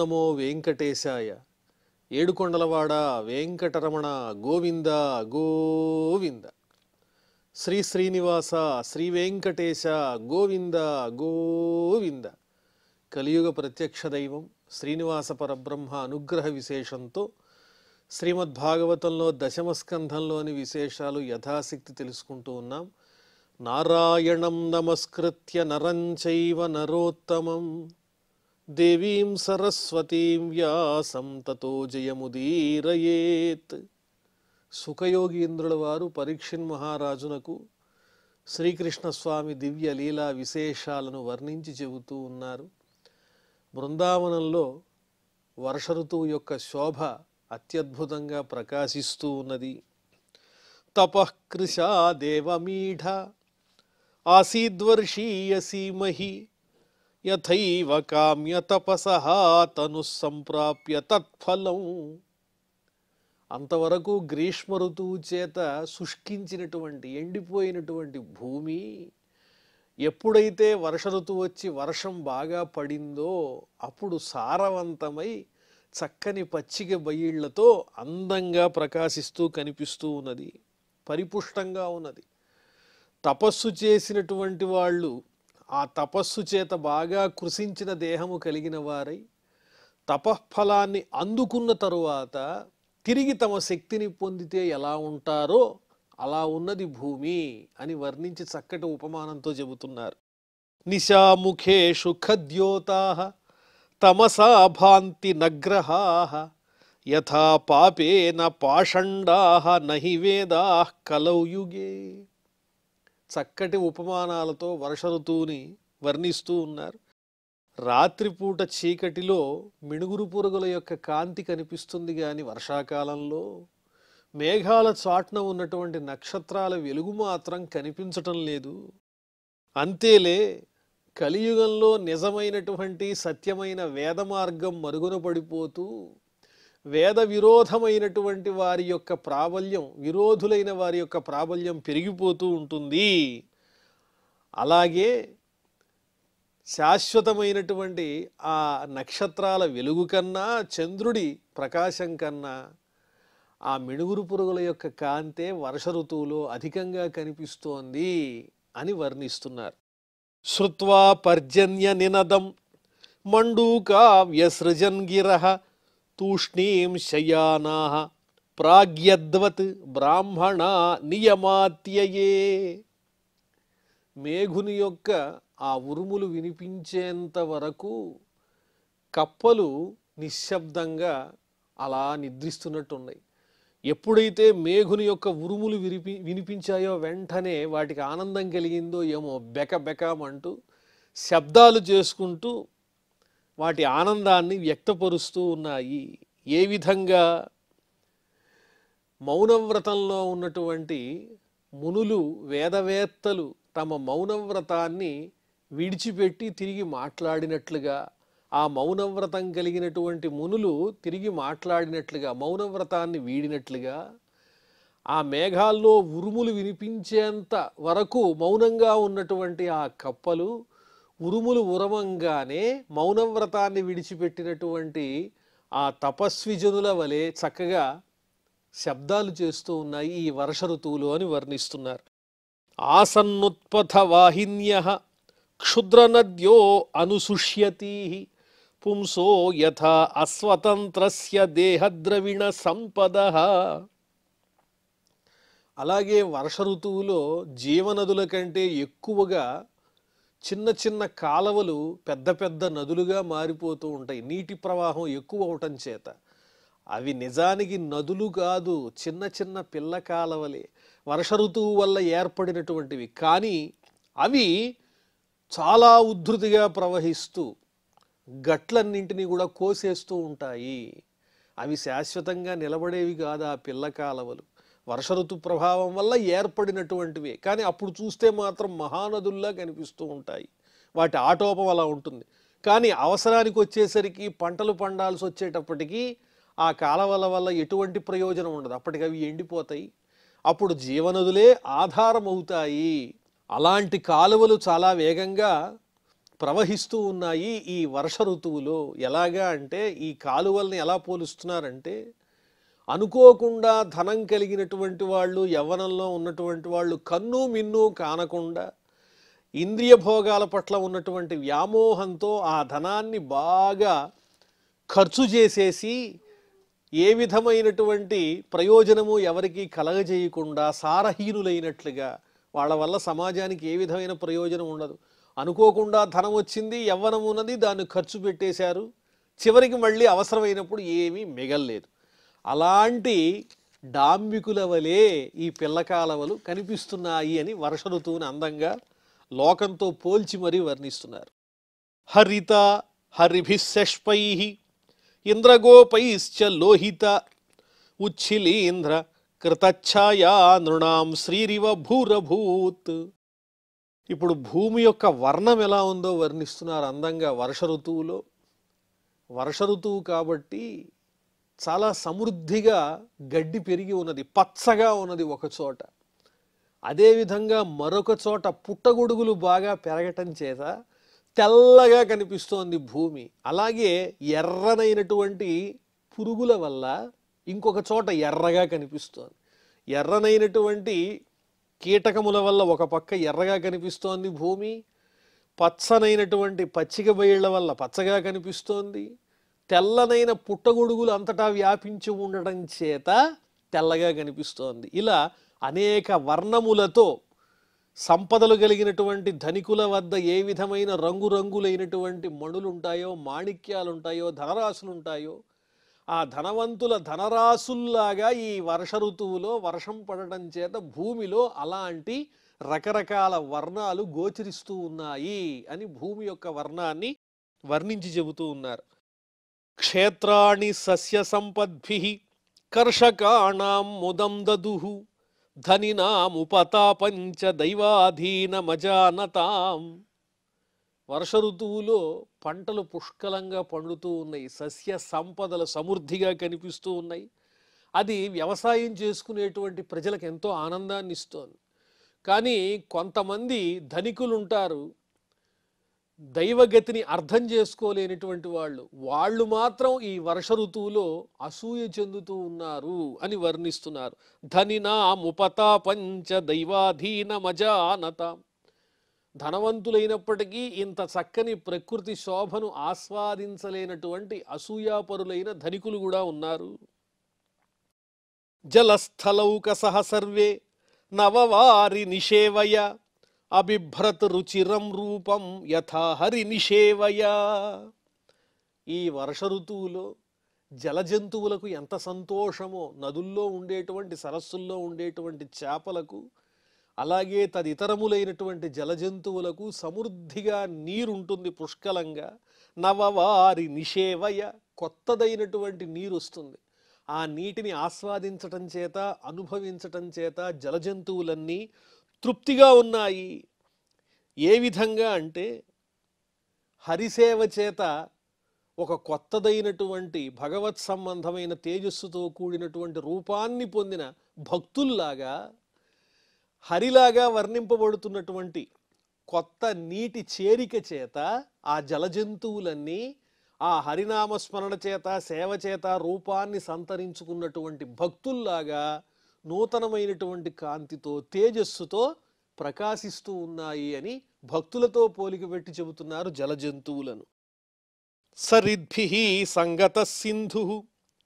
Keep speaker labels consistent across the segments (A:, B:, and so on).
A: నమో వెంకటేశాయ. ఏడుకొండలవాడ వెంకటరమణ గోవింద గోవింద. శ్రీ శ్రీనివాస శ్రీ వెంకటేశ గోవింద గోవింద. కలియుగ ప్రత్యక్ష దైవం శ్రీనివాస పరబ్రహ్మ అనుగ్రహ విశేషంతో శ్రీమద్భాగవతంలో దశమస్కంధంలోని విశేషాలు యథాశక్తి తెలుసుకుంటూ ఉన్నాం. నారాయణం నమస్కృత్య నరం చైవ నరోత్తమం దేవీం సరస్వతీం వ్యాసం తతో జయముదీరయేత్. సుఖయోగీంద్రుల వారు పరీక్షిన్ మహారాజునకు శ్రీకృష్ణస్వామి దివ్య లీలా విశేషాలను వర్ణించి చెబుతూ ఉన్నారు. బృందావనంలో వర్ష ఋతువు యొక్క శోభ అత్యద్భుతంగా ప్రకాశిస్తూ ఉన్నది. తపఃకృశా దేవమీఢ ఆసీద్వర్షీయసీమహి యథైవ కామ్య తపసః తను సంప్రాప్య తత్ఫలం. అంతవరకు గ్రీష్మ ఋతువు చేత శుష్కించినటువంటి ఎండిపోయినటువంటి భూమి ఎప్పుడైతే వర్ష ఋతువు వచ్చి వర్షం బాగా పడిందో అప్పుడు సారవంతమై చక్కని పచ్చిక బయళ్లతో అందంగా ప్రకాశిస్తూ కనిపిస్తూ ఉన్నది, పరిపుష్టంగా ఉన్నది. తపస్సు చేసినటువంటి వాళ్ళు ఆ తపస్సు చేత బాగా కృషించిన దేహము కలిగిన వారై తపఃఫలాన్ని అందుకున్న తరువాత తిరిగి తమ శక్తిని పొందితే ఎలా ఉంటారో అలా ఉన్నది భూమి అని వర్ణించి చక్కటి ఉపమానంతో చెబుతున్నారు. నిశాముఖేషు ఖద్యోతాః తమసా భాంతి నగ్రహాః యథా పాపేన పాషండాః నహి వేదాః కలౌ యుగే. చక్కటి ఉపమానాలతో వర్ష ఋతువుని వర్ణిస్తూ ఉన్నారు. రాత్రిపూట చీకటిలో మిణుగురు పురుగుల యొక్క కాంతి కనిపిస్తుంది, కానీ వర్షాకాలంలో మేఘాల చాటున ఉన్నటువంటి నక్షత్రాల వెలుగు మాత్రం కనిపించటం లేదు. అంతేలే, కలియుగంలో నిజమైనటువంటి సత్యమైన వేద మార్గం మరుగున పడిపోతూ వేద విరోధమైనటువంటి వారి యొక్క ప్రాబల్యం, విరోధులైన వారి యొక్క ప్రాబల్యం పెరిగిపోతూ ఉంటుంది. అలాగే శాశ్వతమైనటువంటి ఆ నక్షత్రాల వెలుగు కన్నా, చంద్రుడి ప్రకాశం కన్నా ఆ మిణుగురు పురుగుల యొక్క కాంతే వర్ష ఋతువులో అధికంగా కనిపిస్తోంది అని వర్ణిస్తున్నారు. శ్రుత్వా పర్జన్య నినదం మండూకా వ్యసృజన్ గిరః తూష్ణీం శయానాః ప్రాగ్యద్వత్ బ్రాహ్మణా నియమాత్యయే. మేఘుని యొక్క ఆ ఉరుములు వినిపించేంత వరకు కప్పలు నిశ్శబ్దంగా అలా నిద్రిస్తున్నట్టున్నాయి. ఎప్పుడైతే మేఘుని యొక్క ఉరుములు వినిపించాయో వెంటనే వాటికి ఆనందం కలిగిందో ఏమో బెక బెకమంటూ శబ్దాలు చేసుకుంటూ వాటి ఆనందాన్ని వ్యక్తపరుస్తూ ఉన్నాయి. ఏ విధంగా? మౌనవ్రతంలో ఉన్నటువంటి మునులు, వేదవేత్తలు తమ మౌనవ్రతాన్ని విడిచిపెట్టి తిరిగి మాట్లాడినట్లుగా, ఆ మౌనవ్రతం కలిగినటువంటి మునులు తిరిగి మాట్లాడినట్లుగా, మౌనవ్రతాన్ని వీడినట్లుగా, ఆ మేఘాల్లో ఉరుములు వినిపించేంత వరకు మౌనంగా ఉన్నటువంటి ఆ కప్పలు ఉరుములు ఉరమంగానే మౌనవ్రతాన్ని విడిచిపెట్టినటువంటి ఆ తపస్విజనుల వలె చక్కగా శబ్దాలు చేస్తూ ఉన్నాయి ఈ వర్ష ఋతువులు అని వర్ణిస్తున్నారు. ఆసన్నుత్పథ వాహిన్యః క్షుద్రనద్యో అనుసుష్యతి పుంసో యథా అస్వతంత్రస్య దేహద్రవిణ సంపదః. అలాగే వర్ష ఋతువులో జీవనదుల కంటే ఎక్కువగా చిన్న చిన్న కాలవలు పెద్ద పెద్ద నదులుగా మారిపోతూ ఉంటాయి. నీటి ప్రవాహం ఎక్కువ అవటం చేత అవి నిజానికి నదులు కాదు, చిన్న చిన్న పిల్ల కాలవలే, వర్ష ఋతువు వల్ల ఏర్పడినటువంటివి. కానీ అవి చాలా ఉద్ధృతిగా ప్రవహిస్తూ గట్లన్నింటినీ కూడా కోసేస్తూ ఉంటాయి. అవి శాశ్వతంగా నిలబడేవి కాదు ఆ పిల్ల కాలవలు, వర్ష ఋతు ప్రభావం వల్ల ఏర్పడినటువంటివే. కానీ అప్పుడు చూస్తే మాత్రం మహానదుల్లా కనిపిస్తూ ఉంటాయి. వాటి ఆటోపం అలా ఉంటుంది. కానీ అవసరానికి వచ్చేసరికి పంటలు పండాల్సి వచ్చేటప్పటికీ ఆ కాలవల వల్ల ఎటువంటి ప్రయోజనం ఉండదు. అప్పటికి అవి ఎండిపోతాయి. అప్పుడు జీవనదులే ఆధారం అవుతాయి. అలాంటి కాలువలు చాలా వేగంగా ప్రవహిస్తూ ఉన్నాయి ఈ వర్ష ఋతువులో. ఎలాగా అంటే ఈ కాలువల్ని ఎలా పోలుస్తున్నారంటే, అనుకోకుండా ధనం కలిగినటువంటి వాళ్ళు, యవ్వనంలో ఉన్నటువంటి వాళ్ళు కన్ను మిన్ను కానకుండా ఇంద్రియ భోగాల పట్ల ఉన్నటువంటి వ్యామోహంతో ఆ ధనాన్ని బాగా ఖర్చు చేసేసి ఏ విధమైనటువంటి ప్రయోజనము ఎవరికి కలగజేయకుండా సారహీనులైనట్లుగా, వాళ్ళ వల్ల సమాజానికి ఏ విధమైన ప్రయోజనం ఉండదు. అనుకోకుండా ధనం వచ్చింది, యవ్వనం ఉన్నది, దాన్ని ఖర్చు పెట్టేశారు, చివరికి మళ్ళీ అవసరమైనప్పుడు ఏమీ మిగల్లేదు. అలాంటి డాంబికుల వలె ఈ పిల్లకాలవలు కనిపిస్తున్నాయి అని వర్ష ఋతువుని అందంగా లోకంతో పోల్చి మరీ వర్ణిస్తున్నారు. హరిత హరిభిశష్పై ఇంద్రగోపైశ్చ లోహిత ఉచ్ఛిలీంద్ర కృతఛాయా నృణాం శ్రీరివ భూరభూత్. ఇప్పుడు భూమి యొక్క వర్ణం ఎలా ఉందో వర్ణిస్తున్నారు అందంగా వర్ష ఋతువులో. వర్ష ఋతువు కాబట్టి చాలా సమృద్ధిగా గడ్డి పెరిగి ఉన్నది, పచ్చగా ఉన్నది ఒక చోట. అదేవిధంగా మరొక చోట పుట్టగొడుగులు బాగా పెరగటం చేత తెల్లగా కనిపిస్తోంది భూమి. అలాగే ఎర్రనైనటువంటి పురుగుల వల్ల ఇంకొక చోట ఎర్రగా కనిపిస్తోంది. ఎర్రనైనటువంటి కీటకముల వల్ల ఒక పక్క ఎర్రగా కనిపిస్తోంది భూమి, పచ్చనైనటువంటి పచ్చిక బయళ్ళ వల్ల పచ్చగా కనిపిస్తోంది, తెల్లనైన పుట్టగొడుగులు అంతటా వ్యాపించి ఉండటం చేత తెల్లగా కనిపిస్తోంది. ఇలా అనేక వర్ణములతో సంపదలు కలిగినటువంటి ధనికుల వద్ద ఏ విధమైన రంగురంగులైనటువంటి మణులుంటాయో, మాణిక్యాలుంటాయో, ధనరాశులుంటాయో, ఆ ధనవంతుల ధనరాశుల్లాగా ఈ వర్ష ఋతువులో వర్షం పడటం చేత భూమిలో అలాంటి రకరకాల వర్ణాలు గోచరిస్తూ ఉన్నాయి అని భూమి యొక్క వర్ణాన్ని వర్ణించి చెబుతూ ఉన్నారు. క్షేత్రాణి సస్య సంపద్భిః కర్షకాణాం ముదం దదుః ధనినాముపతాపంచ దైవాధీనమజానతాం. వర్ష ఋతువులో పంటలు పుష్కలంగా పండుతూ ఉన్నాయి, సస్య సంపదలు సమృద్ధిగా కనిపిస్తూ ఉన్నాయి. అది వ్యవసాయం చేసుకునేటువంటి ప్రజలకు ఎంతో ఆనందాన్ని ఇస్తోంది. కానీ కొంతమంది ధనికులు ఉంటారు, దైవగతిని అర్థం చేసుకోలేనటువంటి వాళ్ళు మాత్రం ఈ వర్ష ఋతువులో అసూయ చెందుతూ ఉన్నారు అని వర్ణిస్తున్నారు. ధనినాముపతాపంచ దైవాధీనమజానతాం. ధనవంతులైనప్పటికీ ఇంత చక్కని ప్రకృతి శోభను ఆస్వాదించలేనటువంటి అసూయాపరులైన ధనికులు కూడా ఉన్నారు. జలస్థలౌకసః సర్వే నవవారి నిషేవయ అబిభ్రత్ రుచిరం రూపం యథా హరి నిషేవయ. ఈ వర్ష ఋతువులో జలజంతువులకు ఎంత సంతోషమో, నదుల్లో ఉండేటువంటి సరస్సుల్లో ఉండేటువంటి చేపలకు, అలాగే తదితరములైనటువంటి జలజంతువులకు సమృద్ధిగా నీరుంటుంది పుష్కలంగా. నవవారి నిషేవయ, కొత్తదైనటువంటి నీరు వస్తుంది. ఆ నీటిని ఆస్వాదించటం చేత, అనుభవించటం చేత జలజంతువులన్నీ తృప్తిగా ఉన్నాయి. ఏ విధంగా అంటే హరిసేవ చేత ఒక కొత్తదైనటువంటి భగవత్ సంబంధమైన తేజస్సుతో కూడినటువంటి రూపాన్ని పొందిన భక్తుల్లాగా, హరిలాగా వర్ణింపబడుతున్నటువంటి కొత్త నీటి చేరిక చేత ఆ జలజంతువులన్నీ ఆ హరినామస్మరణ చేత, సేవ చేత రూపాన్ని సంతరించుకున్నటువంటి భక్తుల్లాగా నూతనమైనటువంటి కాంతితో, తేజస్సుతో ప్రకాశిస్తూ ఉన్నాయి అని భక్తులతో పోలిక పెట్టి చెబుతున్నారు జలజంతువులను. సరిద్భిః సంగత సింధుః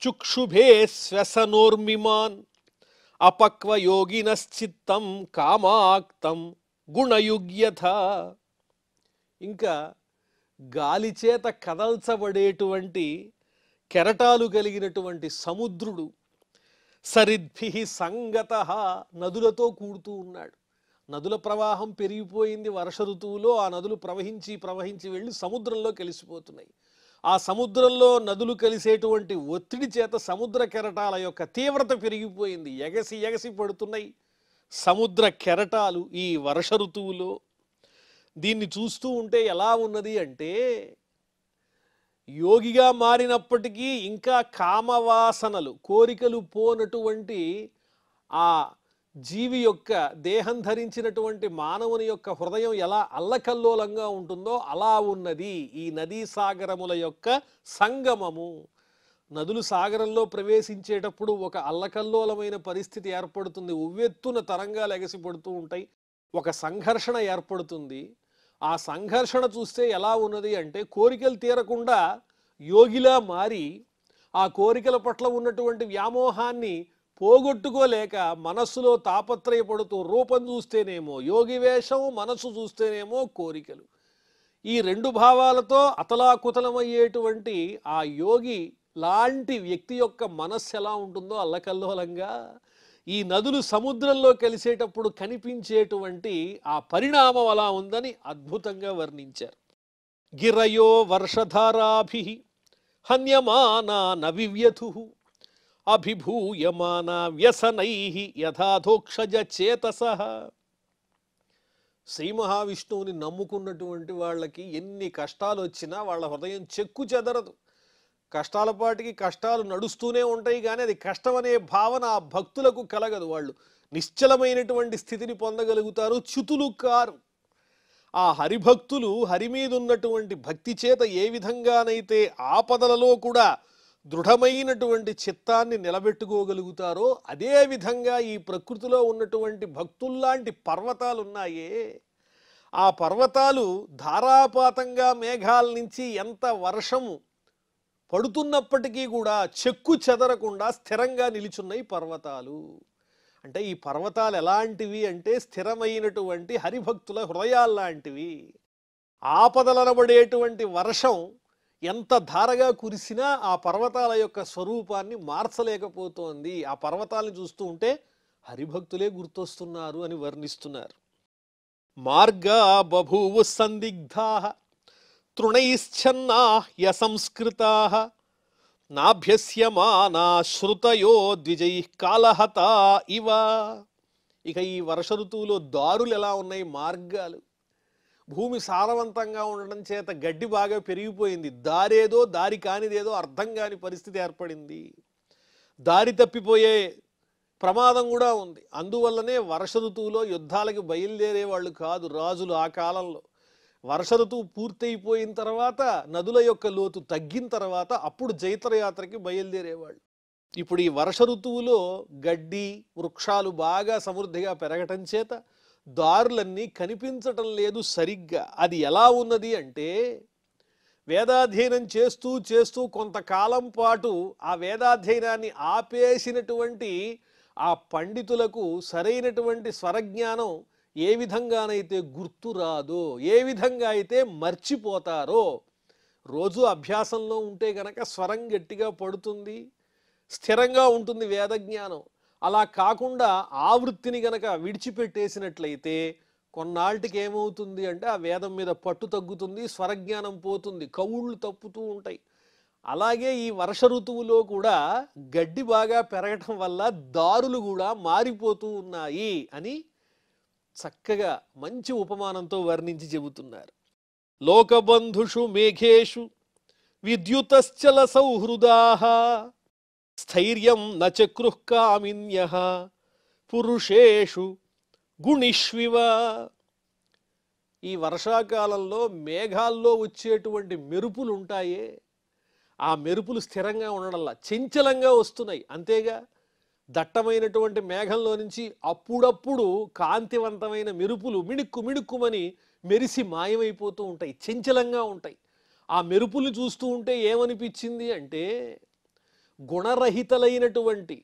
A: చుక్షుభే శ్వసనోర్మిమాన్ అపక్వయోగినశ్చిత్తం కామాక్తం గుణయుగ్యథ. ఇంకా గాలిచేత కదల్చబడేటువంటి కెరటాలు కలిగినటువంటి సముద్రుడు సరిద్భిః సంగతః, నదులతో కూడుతూ ఉన్నాడు. నదుల ప్రవాహం పెరిగిపోయింది వర్ష ఋతువులో. ఆ నదులు ప్రవహించి ప్రవహించి వెళ్ళి సముద్రంలో కలిసిపోతున్నాయి. ఆ సముద్రంలో నదులు కలిసేటువంటి ఒత్తిడి చేత సముద్ర కెరటాల యొక్క తీవ్రత పెరిగిపోయింది. ఎగసి ఎగసి పడుతున్నాయి సముద్ర కెరటాలు ఈ వర్ష ఋతువులో. దీన్ని చూస్తూ ఉంటే ఎలా ఉన్నది అంటే, యోగిగా మారినప్పటికీ ఇంకా కామవాసనలు, కోరికలు పోనటువంటి ఆ జీవి యొక్క దేహం ధరించినటువంటి మానవుని యొక్క హృదయం ఎలా అల్లకల్లోలంగా ఉంటుందో అలా ఉన్నది ఈ నదీ సాగరముల యొక్క సంగమము. నదులు సాగరంలో ప్రవేశించేటప్పుడు ఒక అల్లకల్లోలమైన పరిస్థితి ఏర్పడుతుంది. ఉవ్వెత్తున తరంగాలు ఎగసిపడుతూ ఉంటాయి. ఒక సంఘర్షణ ఏర్పడుతుంది. ఆ సంఘర్షణ చూస్తే ఎలా ఉన్నది అంటే కోరికలు తీరకుండా యోగిలా మారి ఆ కోరికల పట్ల ఉన్నటువంటి వ్యామోహాన్ని పోగొట్టుకోలేక మనస్సులో తాపత్రయపడుతూ రూపం చూస్తేనేమో యోగి వేషం, మనస్సు చూస్తేనేమో కోరికలు, ఈ రెండు భావాలతో అతలాకుతలమయ్యేటువంటి ఆ యోగి లాంటి వ్యక్తి యొక్క మనస్సు ఎలా ఉంటుందో అల్లకల్లోలంగా ఈ నదులు సముద్రంలో కలిసేటప్పుడు కనిపించేటువంటి ఆ పరిణామం అలా ఉందని అద్భుతంగా వర్ణించారు. గిరయో వర్షధారాభి హన్యమానా నవివ్యథు అభిభూయమానా వ్యసనై యథాధోక్షజ చేతసః. శ్రీ మహావిష్ణువుని నమ్ముకున్నటువంటి వాళ్ళకి ఎన్ని కష్టాలు వచ్చినా వాళ్ళ హృదయం చెక్కు చెదరదు. కష్టాల పాటికి కష్టాలు నడుస్తూనే ఉంటాయి, కానీ అది కష్టం అనే భావన ఆ భక్తులకు కలగదు. వాళ్ళు నిశ్చలమైనటువంటి స్థితిని పొందగలుగుతారు, చ్యుతులు కారు. ఆ హరిభక్తులు హరి మీద ఉన్నటువంటి భక్తి చేత ఏ విధంగానైతే ఆపదలలో కూడా దృఢమైనటువంటి చిత్తాన్ని నిలబెట్టుకోగలుగుతారో అదే విధంగా ఈ ప్రకృతిలో ఉన్నటువంటి భక్తుల్లాంటి పర్వతాలు ఉన్నాయే, ఆ పర్వతాలు ధారాపాతంగా మేఘాల నుంచి ఎంత వర్షము పడుతున్నప్పటికీ కూడా చెక్కు చెదరకుండా స్థిరంగా నిలుచున్నాయి పర్వతాలు. అంటే ఈ పర్వతాలు ఎలాంటివి అంటే స్థిరమైనటువంటి హరిభక్తుల హృదయాల్లాంటివి. ఆపదలనబడేటువంటి వర్షం ఎంత ధారగా కురిసినా ఆ పర్వతాల యొక్క స్వరూపాన్ని మార్చలేకపోతోంది. ఆ పర్వతాలను చూస్తూ ఉంటే హరిభక్తులే గుర్తొస్తున్నారు అని వర్ణిస్తున్నారు. మార్గా బభూవు సందిగ్ధాః తృణైశ్చన్నా యసంస్కృతాః నాభ్యస్యమానా శ్రుతయో ద్విజైః కాలహతా ఇవ. ఇక ఈ వర్ష ఋతువులో దారులు ఎలా ఉన్నాయి, మార్గాలు. భూమి సారవంతంగా ఉండడం చేత గడ్డి బాగా పెరిగిపోయింది. దారేదో దారి కానిదేదో అర్థం కాని పరిస్థితి ఏర్పడింది. దారి తప్పిపోయే ప్రమాదం కూడా ఉంది. అందువల్లనే వర్ష ఋతువులో యుద్ధాలకు బయలుదేరే వాళ్ళు కాదు రాజులు ఆ కాలంలో. వర్ష ఋతువు పూర్తయిపోయిన తర్వాత నదుల యొక్క లోతు తగ్గిన తర్వాత అప్పుడు జైత్రయాత్రకి బయలుదేరేవాళ్ళు. ఇప్పుడు ఈ వర్ష ఋతువులో గడ్డి వృక్షాలు బాగా సమృద్ధిగా పెరగటం చేత దారులన్నీ కనిపించటం లేదు సరిగ్గా. అది ఎలా ఉన్నది అంటే వేదాధ్యయనం చేస్తూ చేస్తూ కొంతకాలం పాటు ఆ వేదాధ్యయనాన్ని ఆపేసినటువంటి ఆ పండితులకు సరైనటువంటి స్వరజ్ఞానం ఏ విధంగానైతే గుర్తు రాదో, ఏ విధంగా అయితే మర్చిపోతారో, రోజు అభ్యాసంలో ఉంటే గనక స్వరం గట్టిగా పడుతుంది, స్థిరంగా ఉంటుంది వేదజ్ఞానం. అలా కాకుండా ఆ వృత్తిని గనక విడిచిపెట్టేసినట్లయితే కొన్నాళ్ళకి ఏమవుతుంది అంటే ఆ వేదం మీద పట్టు తగ్గుతుంది, స్వరజ్ఞానం పోతుంది, కవుళ్ళు తప్పుతూ ఉంటాయి. అలాగే ఈ వర్ష ఋతువులో కూడా గడ్డి బాగా పెరగటం వల్ల దారులు కూడా మారిపోతూ ఉన్నాయి అని చక్కగా మంచి ఉపమానంతో వర్ణించి చెబుతున్నారు. లోకబంధుషు మేఘేషు విద్యుతశ్చల సౌహృదాః స్థైర్యం నచక్రుః కామిన్యః పురుషేషు గుణిష్వివ. ఈ వర్షాకాలంలో మేఘాల్లో వచ్చేటువంటి మెరుపులు ఉంటాయే, ఆ మెరుపులు స్థిరంగా ఉండడంలా చంచలంగా వస్తున్నాయి. అంతేగా దట్టమైనటువంటి మేఘంలో నుంచి అప్పుడప్పుడు కాంతివంతమైన మెరుపులు మిణుక్కు మిణుక్కుమని మెరిసి మాయమైపోతూ ఉంటాయి, చంచలంగా ఉంటాయి. ఆ మెరుపులు చూస్తూ ఉంటే ఏమనిపించింది అంటే గుణరహితలైనటువంటి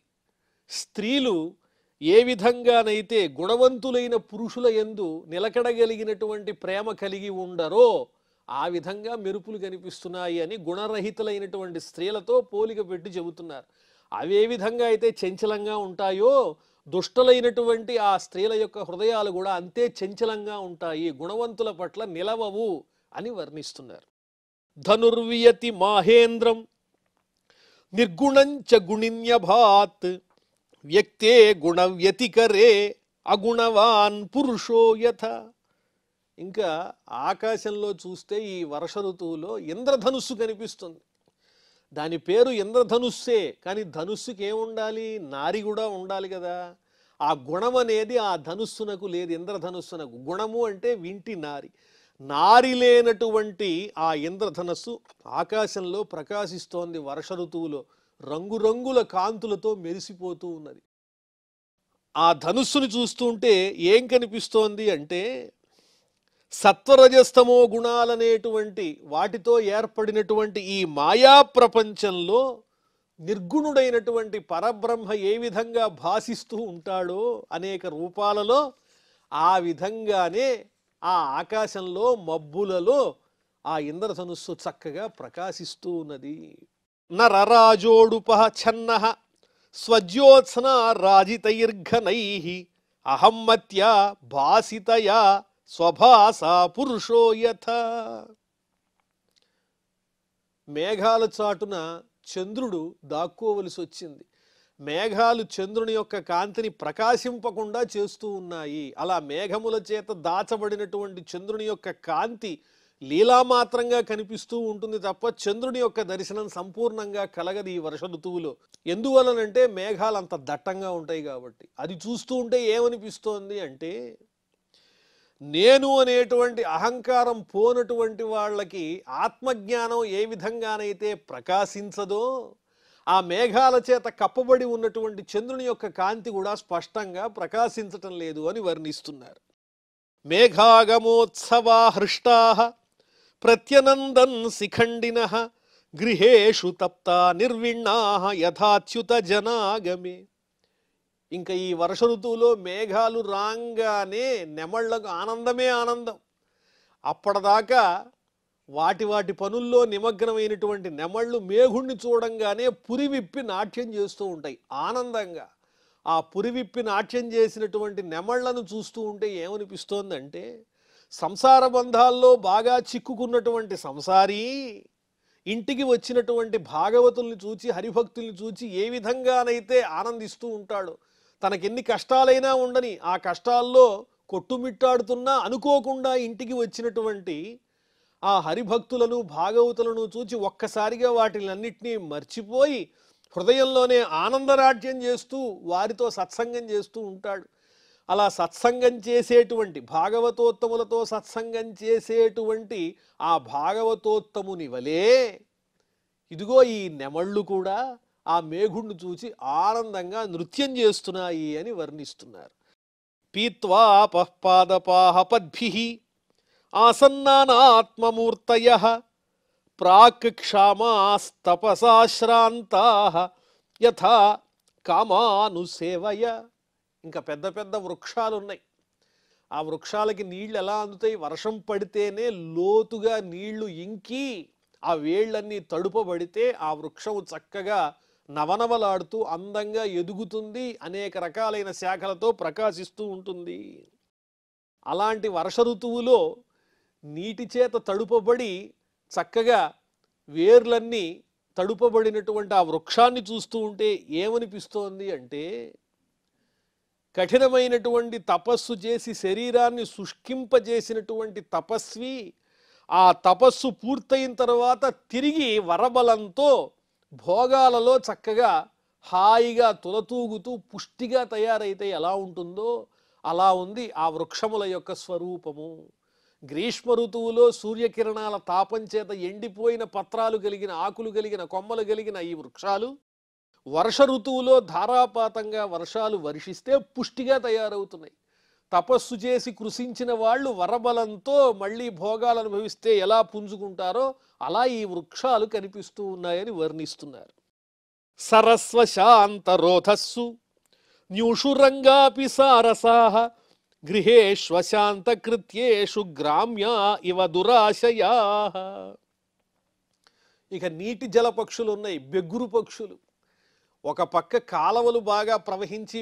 A: స్త్రీలు ఏ విధంగానైతే గుణవంతులైన పురుషుల యందు నిలకడగలిగినటువంటి ప్రేమ కలిగి ఉండరో ఆ విధంగా మెరుపులు కనిపిస్తున్నాయి అని గుణరహితలైనటువంటి స్త్రీలతో పోలిక పెట్టి చెబుతున్నారు. అవే విధంగా అయితే చంచలంగా ఉంటాయో దుష్టలైనటువంటి ఆ స్త్రీల యొక్క హృదయాలు కూడా అంతే చంచలంగా ఉంటాయి, గుణవంతుల పట్ల నిలవవు అని వర్ణిస్తున్నారు. ధనుర్వియతి మాహేంద్రం నిర్గుణంచ గుణిన్యభాత్ వ్యక్తే గుణవ్యతికరే అగుణవాన్ పురుషో యథ. ఇంకా ఆకాశంలో చూస్తే ఈ వర్ష ఋతువులో ఇంద్రధనుస్సు కనిపిస్తుంది. దాని పేరు ఇంద్రధనుస్సే, కానీ ధనుస్సుకి ఏముండాలి, నారి కూడా ఉండాలి కదా. ఆ గుణం అనేది ఆ ధనుస్సునకు లేదు. ఇంద్రధనుస్సునకు గుణము అంటే వింటి నారి. నారి లేనటువంటి ఆ ఇంద్రధనస్సు ఆకాశంలో ప్రకాశిస్తోంది వర్ష ఋతువులో. రంగురంగుల కాంతులతో మెరిసిపోతూ ఉన్నది. ఆ ధనుస్సుని చూస్తుంటే ఏం కనిపిస్తోంది అంటే సత్వరజస్తమో గుణాలనేటువంటి వాటితో ఏర్పడినటువంటి ఈ మాయా ప్రపంచంలో నిర్గుణుడైనటువంటి పరబ్రహ్మ ఏ విధంగా భాసిస్తూ ఉంటాడో అనేక రూపాలలో, ఆ విధంగానే ఆ ఆకాశంలో మబ్బులలో ఆ ఇంద్రధనుస్సు చక్కగా ప్రకాశిస్తూ ఉన్నది. నరరాజోడుపః ఛన్నః స్వజ్యోత్స్న రాజితైర్ఘనై అహమ్మత్యా భాసితయా స్వభాసా పురుషో యథ. మేఘాల చాటున చంద్రుడు దాక్కోవలసి వచ్చింది. మేఘాలు చంద్రుని యొక్క కాంతిని ప్రకాశింపకుండా చేస్తూ ఉన్నాయి. అలా మేఘముల చేత దాచబడినటువంటి చంద్రుని యొక్క కాంతి లీలామాత్రంగా కనిపిస్తూ ఉంటుంది తప్ప చంద్రుని యొక్క దర్శనం సంపూర్ణంగా కలగదు ఈ వర్ష ఋతువులో. ఎందువలనంటే మేఘాలు అంత దట్టంగా ఉంటాయి కాబట్టి. అది చూస్తూ ఉంటే ఏమనిపిస్తోంది అంటే నేను అనేటువంటి అహంకారం పోనటువంటి వాళ్ళకి ఆత్మజ్ఞానం ఏ విధంగానైతే ప్రకాశించదో ఆ మేఘాల చేత కప్పబడి ఉన్నటువంటి చంద్రుని యొక్క కాంతి కూడా స్పష్టంగా ప్రకాశించటం లేదు అని వర్ణిస్తున్నారు. మేఘాగమోత్సవా హృష్టాః ప్రత్యనందన్ శిఖండినః గృహేషు తప్తా నిర్విణ్ణాః యథాచ్యుత జనాగమే. ఇంకా ఈ వర్ష ఋతువులో మేఘాలు రాగానే నెమళ్లకు ఆనందమే ఆనందం. అప్పటిదాకా వాటి వాటి పనుల్లో నిమగ్నమైనటువంటి నెమళ్ళు మేఘుణ్ణి చూడంగానే పురివిప్పి నాట్యం చేస్తూ ఉంటాయి ఆనందంగా. ఆ పురివిప్పి నాట్యం చేసినటువంటి నెమళ్లను చూస్తూ ఉంటే ఏమనిపిస్తోందంటే సంసార బంధాల్లో బాగా చిక్కుకున్నటువంటి సంసారీ ఇంటికి వచ్చినటువంటి భాగవతుల్ని చూచి హరిభక్తుల్ని చూచి ఏ విధంగానైతే ఆనందిస్తూ ఉంటాడో, తనకెన్ని కష్టాలైనా ఉండని ఆ కష్టాల్లో కొట్టుమిట్టాడుతున్నా అనుకోకుండా ఇంటికి వచ్చినటువంటి ఆ హరిభక్తులను భాగవతులను చూచి ఒక్కసారిగా వాటిలన్నిటినీ మర్చిపోయి హృదయంలోనే ఆనందరాజ్యం చేస్తూ వారితో సత్సంగం చేస్తూ ఉంటాడు. అలా సత్సంగం చేసేటువంటి భాగవతోత్తములతో సత్సంగం చేసేటువంటి ఆ భాగవతోత్తముని వలే ఇదిగో ఈ నెమళ్ళు కూడా ఆ మేఘుణ్ణి చూచి ఆనందంగా నృత్యం చేస్తున్నాయి అని వర్ణిస్తున్నారు. పీత్వాపః పాదపాః పద్భిః ఆసన్నానాత్మమూర్తయః ప్రాక్ క్షామాస్తపసాశ్రాంతాః యథా కామానుసేవయ. ఇంకా పెద్ద పెద్ద వృక్షాలు ఉన్నాయి. ఆ వృక్షాలకి నీళ్లు ఎలా అందుతాయి? వర్షం పడితేనే లోతుగా నీళ్లు ఇంకి ఆ వేళ్ళన్నీ తడుపబడితే ఆ వృక్షం చక్కగా నవనవలాడుతూ అందంగా ఎదుగుతుంది, అనేక రకాలైన శాఖలతో ప్రకాశిస్తూ ఉంటుంది. అలాంటి వర్ష ఋతువులో నీటి చేత తడుపబడి చక్కగా వేర్లన్నీ తడుపబడినటువంటి ఆ వృక్షాన్ని చూస్తూ ఉంటే ఏమనిపిస్తోంది అంటే కఠినమైనటువంటి తపస్సు చేసి శరీరాన్ని శుష్కింపజేసినటువంటి తపస్వి ఆ తపస్సు పూర్తయిన తర్వాత తిరిగి వరబలంతో భోగాలలో చక్కగా హాయిగా తులతూగుతూ పుష్టిగా తయారైతే ఎలా ఉంటుందో అలా ఉంది ఆ వృక్షముల యొక్క స్వరూపము. గ్రీష్మ ఋతువులో సూర్యకిరణాల తాపం చేత ఎండిపోయిన పత్రాలు కలిగిన ఆకులు కలిగిన కొమ్మలు కలిగిన ఈ వృక్షాలు వర్ష ఋతువులో ధారాపాతంగా వర్షాలు వర్షిస్తే పుష్టిగా తయారవుతున్నాయి. తపస్సు చేసి కృషించిన వాళ్ళు వరబలంతో మళ్ళీ భోగాలు అనుభవిస్తే ఎలా పుంజుకుంటారో అలా ఈ వృక్షాలు కనిపిస్తూ ఉన్నాయని వర్ణిస్తున్నారు. సరస్వశాంతరోధస్సు న్యూషురంగాపి సారసాః గృహేష్వశాంతకృత్యేషు గ్రామ్యా ఇవ దురాశయాః. ఇక నీటి జల పక్షులు ఉన్నాయి, బెగ్గురు పక్షులు. ఒక పక్క కాలవలు బాగా ప్రవహించి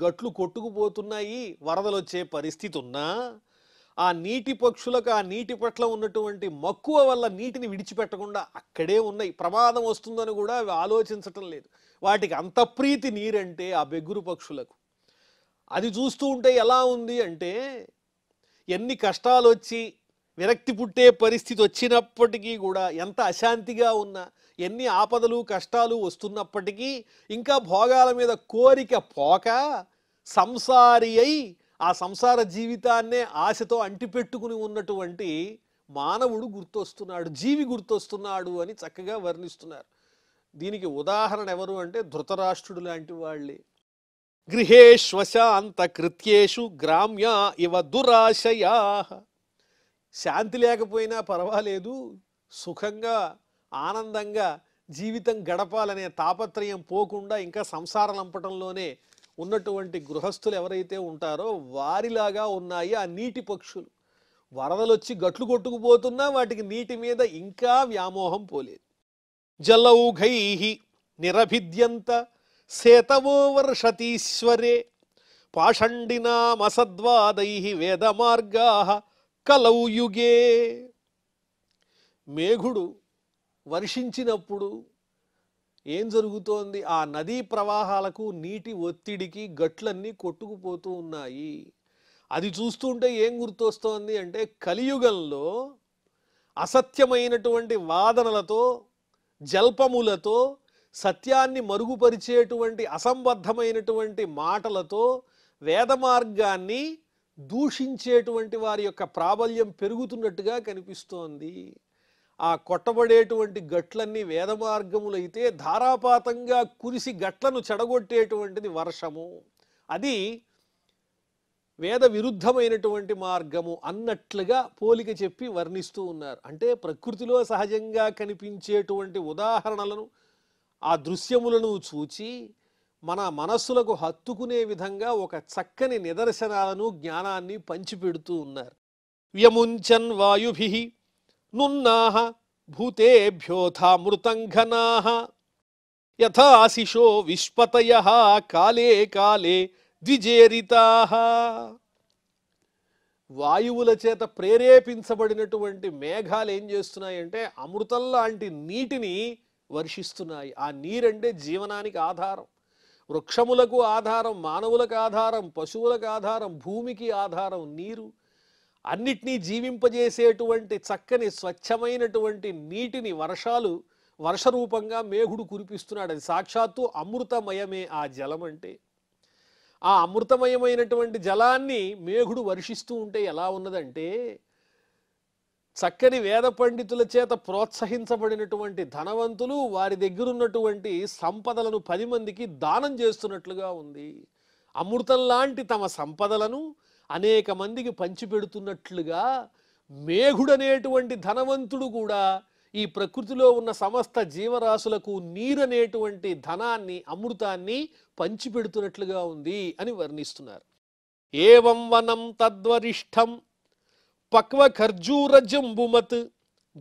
A: గట్లు కొట్టుకుపోతున్నాయి, వరదలు వచ్చే పరిస్థితి ఉన్నా ఆ నీటి పక్షులకు ఆ నీటి పట్ల ఉన్నటువంటి మక్కువ వల్ల నీటిని విడిచిపెట్టకుండా అక్కడే ఉన్నాయి. ప్రమాదం వస్తుందని కూడా అవి ఆలోచించటం లేదు. వాటికి అంత ప్రీతి నీరంటే ఆ బెగ్గురు పక్షులకు. అది చూస్తూ ఉంటే ఎలా ఉంది అంటే ఎన్ని కష్టాలు వచ్చి విరక్తి పుట్టే పరిస్థితి వచ్చినప్పటికీ కూడా, ఎంత అశాంతిగా ఉన్నా, ఎన్ని ఆపదలు కష్టాలు వస్తున్నప్పటికీ ఇంకా భోగాల మీద కోరిక పోక సంసారి అయి ఆ సంసార జీవితాన్నే ఆశతో అంటిపెట్టుకుని ఉన్నటువంటి మానవుడు గుర్తొస్తున్నాడు, జీవి గుర్తొస్తున్నాడు అని చక్కగా వర్ణిస్తున్నారు. దీనికి ఉదాహరణ ఎవరు అంటే ధృతరాష్ట్రుడు లాంటి వాళ్ళే. గృహేష్వశాంత కృత్యేషు గ్రామ్య ఇవ దురాశయా. శాంతి లేకపోయినా పర్వాలేదు, సుఖంగా ఆనందంగా జీవితం గడపాలనే తాపత్రయం పోకుండా ఇంకా సంసార లంపటంలోనే ఉన్నటువంటి గృహస్థులు ఎవరైతే ఉంటారో వారిలాగా ఉన్నాయి ఆ నీటి పక్షులు. వరదలొచ్చి గట్లు కొట్టుకుపోతున్నా వాటికి నీటి మీద ఇంకా వ్యామోహం పోలేదు. జలౌఘై నిరభిద్యంత సేతవో వర్షతీశ్వరే పాషండినామసద్వాదై వేదమార్గా కలౌ యుగే. మేఘుడు వర్షించినప్పుడు ఏం జరుగుతోంది? ఆ నదీ ప్రవాహాలకు నీటి ఒత్తిడికి గట్లన్నీ కొట్టుకుపోతూ ఉన్నాయి. అది చూస్తుంటే ఏం గుర్తొస్తోంది అంటే కలియుగంలో అసత్యమైనటువంటి వాదనలతో జల్పములతో సత్యాన్ని మరుగుపరిచేటువంటి అసంబద్ధమైనటువంటి మాటలతో వేద మార్గాన్ని దూషించేటువంటి వారి యొక్క ప్రాబల్యం పెరుగుతున్నట్టుగా కనిపిస్తోంది. ఆ కొట్టబడేటువంటి గట్లన్నీ వేద మార్గములైతే ధారాపాతంగా కురిసి గట్లను చెడగొట్టేటువంటిది వర్షము. అది వేద విరుద్ధమైనటువంటి మార్గము అన్నట్లుగా పోలిక చెప్పి వర్ణిస్తూ ఉన్నారు. అంటే ప్రకృతిలో సహజంగా కనిపించేటువంటి ఉదాహరణలను ఆ దృశ్యములను చూచి మన మనస్సులకు హత్తుకునే విధంగా ఒక చక్కని నిదర్శనాలను జ్ఞానాన్ని పంచిపెడుతూ ఉన్నారు. వ్యముంచన్ వాయుభిః నున్నాః భూతేభ్యోథామృతంఘనాః యథాశిషో విశ్పతయః కాలే కాలే ద్విజేరితాః. వాయువుల చేత ప్రేరేపించబడినటువంటి మేఘాలు ఏం చేస్తున్నాయంటే అమృతం లాంటి నీటిని వర్షిస్తున్నాయి. ఆ నీరంటే జీవనానికి ఆధారం, వృక్షములకు ఆధారం, మానవులకు ఆధారం, పశువులకు ఆధారం, భూమికి ఆధారం నీరు. అన్నిటినీ జీవింపజేసేటువంటి చక్కని స్వచ్ఛమైనటువంటి నీటిని వర్షరూపంగా మేఘుడు కురిపిస్తున్నాడు. అది సాక్షాత్తు అమృతమయమే ఆ జలం అంటే. ఆ అమృతమయమైనటువంటి జలాన్ని మేఘుడు వర్షిస్తూ ఉంటే ఎలా ఉన్నదంటే చక్కని వేద పండితుల చేత ప్రోత్సహించబడినటువంటి ధనవంతులు వారి దగ్గరున్నటువంటి సంపదలను 10 మందికి దానం చేస్తున్నట్లుగా ఉంది. అమృతం లాంటి తమ సంపదలను అనేక మందికి పంచిపెడుతున్నట్లుగా మేఘుడనేటువంటి ధనవంతుడు కూడా ఈ ప్రకృతిలో ఉన్న సమస్త జీవరాశులకు నీరనేటువంటి ధనాన్ని, అమృతాన్ని పంచిపెడుతున్నట్లుగా ఉంది అని వర్ణిస్తున్నారు. ఏవం వనం తద్వరిష్టం పక్వ ఖర్జూర జంబుమత్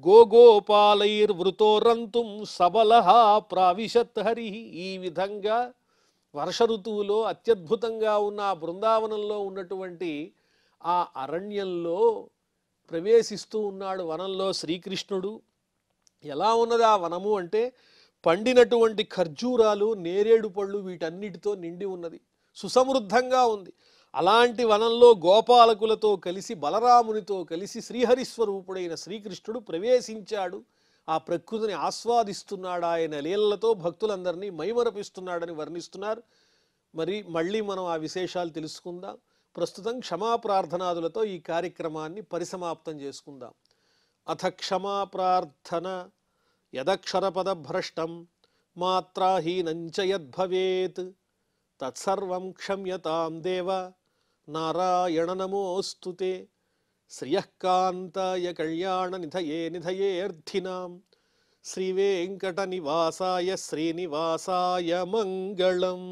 A: గోగోపాలైర్వృతోరంతుం సబలః ప్రావిశత్ హరి. ఈ విధంగా వర్ష ఋతువులో అత్యద్భుతంగా ఉన్న ఆ బృందావనంలో ఉన్నటువంటి ఆ అరణ్యంలో ప్రవేశిస్తూ ఉన్నాడు వనంలో శ్రీకృష్ణుడు. ఎలా ఉన్నది ఆ వనము అంటే పండినటువంటి ఖర్జూరాలు, నేరేడు పళ్ళు వీటన్నిటితో నిండి ఉన్నది, సుసమృద్ధంగా ఉంది. అలాంటి వనంలో గోపాలకులతో కలిసి బలరామునితో కలిసి శ్రీహరిస్వరూపుడైన శ్రీకృష్ణుడు ప్రవేశించాడు. ఆ ప్రకృతిని ఆస్వాదిస్తున్నాడు. ఆయన లీలలతో భక్తులందరినీ మైమరపిస్తున్నాడని వర్ణిస్తున్నారు. మళ్ళీ మనం ఆ విశేషాలు తెలుసుకుందాం. ప్రస్తుతం క్షమాప్రార్థనాదులతో ఈ కార్యక్రమాన్ని పరిసమాప్తం చేసుకుందాం. అథ క్షమాప్రార్థన. యదక్షరపదభ్రష్టం మాత్రాహీనంచ యద్భవేత్ తత్సర్వం క్షమ్యతాం దేవ నారాయణ నమోస్తుతే. శ్రియఃకాంతాయ కళ్యాణ నిధయే నిధయేర్థినాం శ్రీవేంకట నివాసాయ శ్రీనివాసాయ మంగళం.